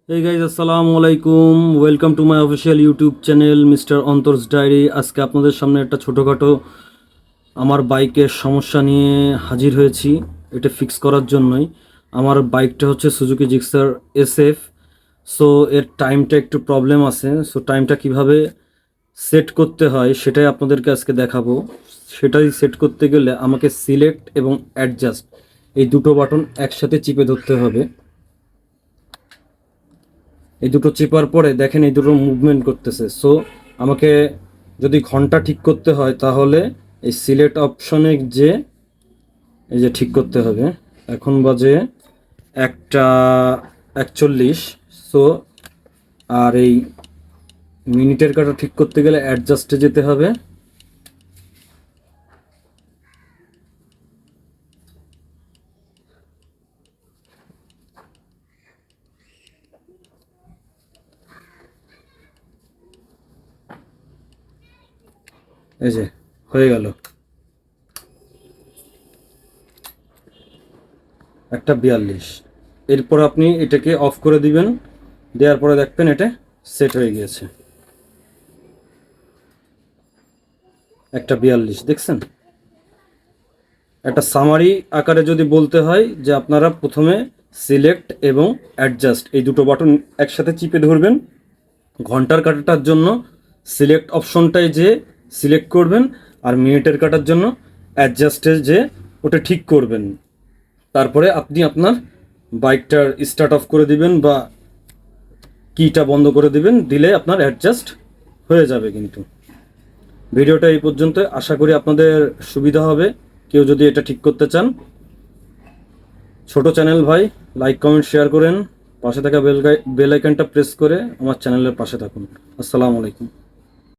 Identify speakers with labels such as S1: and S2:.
S1: Hey guys, আসসালামু আলাইকুম। Welcome to my official YouTube channel mister Antor's diary. আজকে আপনাদের সামনে একটা ছোটোখাটো আমার বাইকের সমস্যা নিয়ে হাজির হয়েছি। এটা ফিক্স করার জন্যই। আমার বাইকটা হচ্ছে সুজুকি জিক্সার SF। সো এর টাইমটা একটু প্রবলেম আছে। সো টাইমটা কিভাবে সেট করতে হয় সেটাই আপনাদেরকে আজকে দেখাবো। সেটাই সেট করতে গেলে আমাকে সিলেক্ট এবং অ্যাডজাস্ট এই দুটো বাটন একসাথে চিপে ধরতে হবে। এই দুটো চেপার পরে দেখেন এই দুটো মুভমেন্ট করতেছে। সো আমাকে যদি ঘন্টা ঠিক করতে হয় তাহলে এই সিলেক্ট অপশনে যে এই যে ঠিক করতে হবে। এখন বাজে 1:41। সো আর এই মিনিটের কাটা ঠিক করতে গেলে অ্যাডজাস্টে যেতে হবে। এই যে হয়ে গেল 1:42। এরপর আপনি এটাকে অফ করে দিবেন। দেওয়ার পরে দেখবেন এটা সেট হয়ে গিয়েছে। 1:42 দেখছেন। একটা সামারি আকারে যদি বলতে হয় যে আপনারা প্রথমে সিলেক্ট এবং অ্যাডজাস্ট এই দুটো বাটন একসাথে চিপে ধরবেন। ঘন্টার কাঁটাটার জন্য সিলেক্ট অপশনটাই যে সিলেক্ট করবেন, আর মিনিটের কাটার জন্য অ্যাডজাস্টে যে ওটা ঠিক করবেন। তারপরে আপনি আপনার বাইকটার স্টার্ট অফ করে দিবেন বা কিটা বন্ধ করে দিবেন, দিলে আপনার অ্যাডজাস্ট হয়ে যাবে। কিন্তু ভিডিওটা এই পর্যন্ত। আশা করি আপনাদের সুবিধা হবে কেউ যদি এটা ঠিক করতে চান। ছোট চ্যানেল ভাই, লাইক কমেন্ট শেয়ার করেন। পাশে থাকা বেল আইকনটা প্রেস করে আমার চ্যানেলের পাশে থাকুন। আসসালামু আলাইকুম।